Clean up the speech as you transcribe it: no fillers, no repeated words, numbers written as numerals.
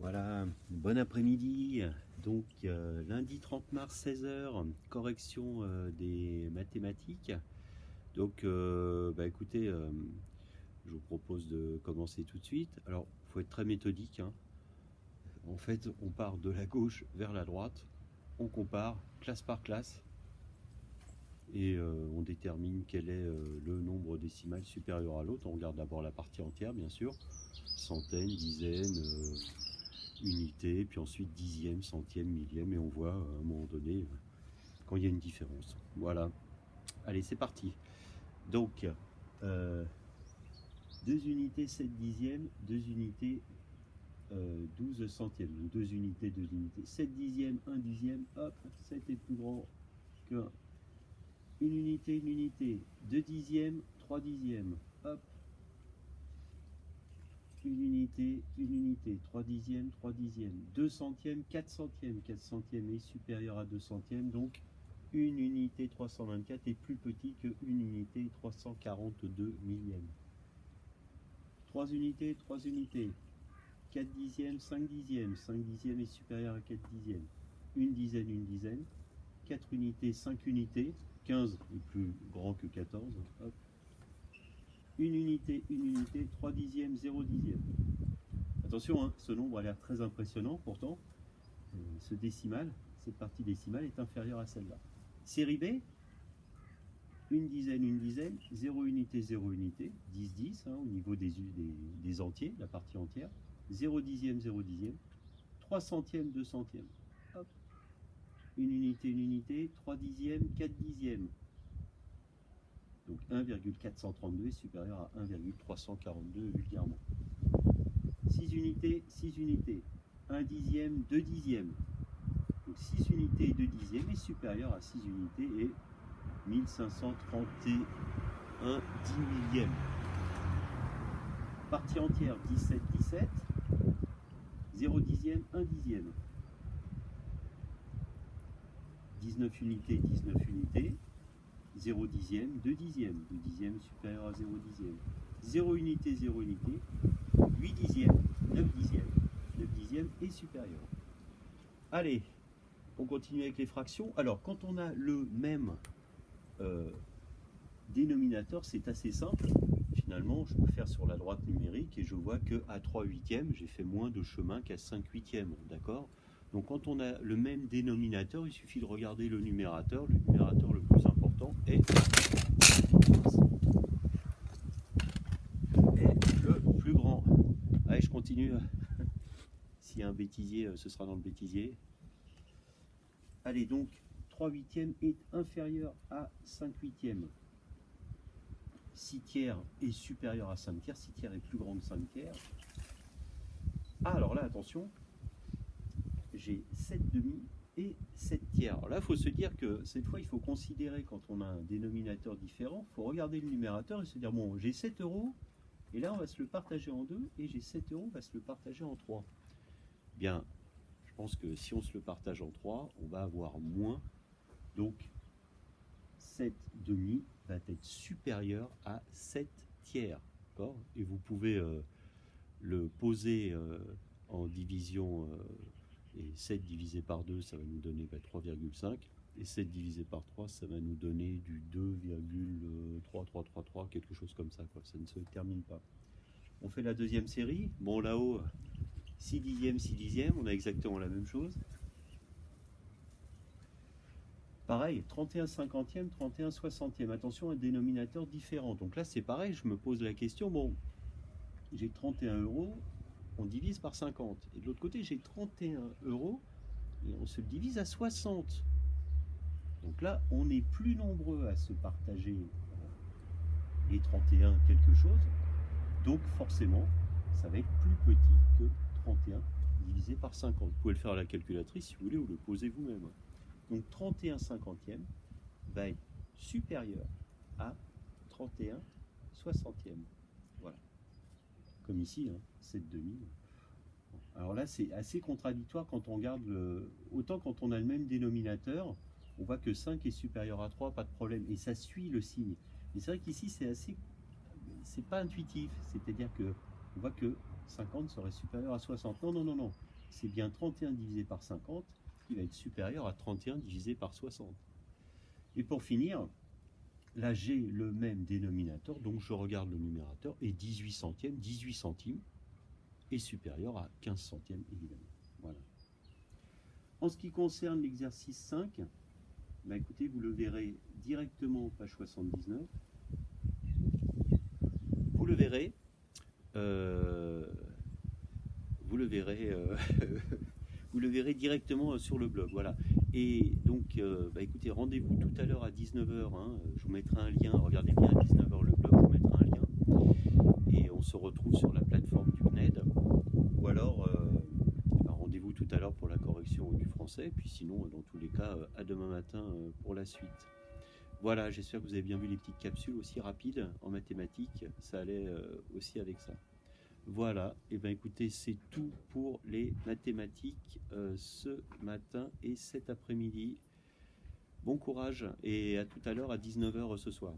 Voilà, bon après-midi. Donc lundi 30 mars 16 h, correction des mathématiques. Donc écoutez, je vous propose de commencer tout de suite. Alors, il faut être très méthodique, hein. En fait, on part de la gauche vers la droite, on compare classe par classe et on détermine quel est le nombre décimal supérieur à l'autre. On regarde d'abord la partie entière, bien sûr, centaines, dizaines, unité, puis ensuite dixième, centième, millième, et on voit à un moment donné quand il y a une différence. Voilà. Allez, c'est parti. Donc, 2 unités, 7 dixièmes, 2 unités, 12 centièmes. Donc 2 unités, 2 unités, 7 dixièmes, 1 dixième, hop, 7 est plus grand que 1 unité, 2 dixièmes, 3 dixièmes, hop, 1 unité, 3 dixièmes, 3 dixièmes, 2 centièmes, 4 centièmes, 4 centièmes est supérieur à 2 centièmes, donc 1 unité 324 est plus petit que 1 unité 342 millièmes. 3 unités, 4 dixièmes, 5 dixièmes, 5 dixièmes est supérieur à 4 dixièmes, 1 dizaine, 1 dizaine, 4 unités, 5 unités, 15 est plus grand que 14, hop. 1 unité, 3 dixièmes, 0 dixième. Attention, hein, ce nombre a l'air très impressionnant, pourtant, ce décimal, cette partie décimale est inférieure à celle-là. Série B, 1 dizaine, 0 unité, 0 unité, 10, 10, hein, au niveau des entiers, la partie entière, 0 dixième, 0 dixième, 3 centièmes, 2 centièmes, hop. 1 unité, 3 dixièmes, 4 dixièmes. Donc 1,432 est supérieur à 1,342 vulgairement. 6 unités, 1 dixième, 2 dixièmes. Donc 6 unités et 2 dixièmes est supérieur à 6 unités et 1531 10 millièmes. Partie entière, 17, 17. 0 dixième, 1 dixième. 19 unités, 0 dixième, 2 dixièmes. 2 dixièmes supérieur à 0 dixième. 0 unité, 8 dixièmes, 9 dixièmes. 9 dixièmes est supérieur. Allez, on continue avec les fractions. Alors, quand on a le même dénominateur, c'est assez simple. Finalement, je peux faire sur la droite numérique et je vois qu'à 3 huitièmes, j'ai fait moins de chemin qu'à 5 huitièmes. D'accord ? Donc, quand on a le même dénominateur, il suffit de regarder le numérateur. Le numérateur le plus important est le plus grand. Allez, je continue. S'il y a un bêtisier, ce sera dans le bêtisier. Allez, donc 3 huitièmes est inférieur à 5 huitièmes. 6 tiers est supérieur à 5 tiers. 6 tiers est plus grand que 5 tiers. Ah, alors là, attention, j'ai 7 demi et 7 tiers. Alors là, il faut se dire que cette fois, il faut considérer, quand on a un dénominateur différent, il faut regarder le numérateur et se dire, bon, j'ai 7 euros, et là, on va se le partager en 2, et j'ai 7 euros, on va se le partager en 3. Bien, je pense que si on se le partage en 3, on va avoir moins. Donc, 7 demi va être supérieur à 7 tiers. Et vous pouvez le poser en division, et 7 divisé par 2, ça va nous donner 3,5. Et 7 divisé par 3, ça va nous donner du 2,3333, quelque chose comme ça, quoi. Ça ne se termine pas. On fait la deuxième série. Bon, là-haut, 6 dixièmes, on a exactement la même chose. Pareil, 31 cinquantième, 31 soixantième. Attention, un dénominateur différent. Donc là, c'est pareil, je me pose la question, bon, j'ai 31 euros, on divise par 50. Et de l'autre côté, j'ai 31 euros, et on se le divise à 60. Donc là, on est plus nombreux à se partager les 31 quelque chose. Donc forcément, ça va être plus petit que 31 divisé par 50. Vous pouvez le faire à la calculatrice si vous voulez, ou le poser vous-même. Donc 31 cinquantième va être supérieur à 31 soixantième. Voilà. Comme ici, hein, 7 demi. Alors là, c'est assez contradictoire quand on regarde autant quand on a le même dénominateur, on voit que 5 est supérieur à 3, pas de problème. Et ça suit le signe. Mais c'est vrai qu'ici, c'est pas intuitif. C'est-à-dire que on voit que 50 serait supérieur à 60. Non. c'est bien 31 divisé par 50 qui va être supérieur à 31 divisé par 60. Et pour finir, là j'ai le même dénominateur, donc je regarde le numérateur, et 18 centimes est supérieur à 15 centièmes, évidemment. Voilà. En ce qui concerne l'exercice 5, bah écoutez, vous le verrez directement page 79. Vous le verrez, vous le verrez directement sur le blog. Voilà. Et donc, bah écoutez, rendez-vous tout à l'heure à 19h. Hein, je vous mettrai un lien. Regardez bien à 19h le blog, je vous mettrai un lien. Et on se retrouve sur la plateforme du CNED. Ou alors, rendez-vous tout à l'heure pour la correction du français. Puis sinon, dans tous les cas, à demain matin pour la suite. Voilà, j'espère que vous avez bien vu les petites capsules aussi rapides en mathématiques. Ça allait aussi avec ça. Voilà, et bien écoutez, c'est tout pour les mathématiques ce matin et cet après-midi. Bon courage et à tout à l'heure à 19h ce soir.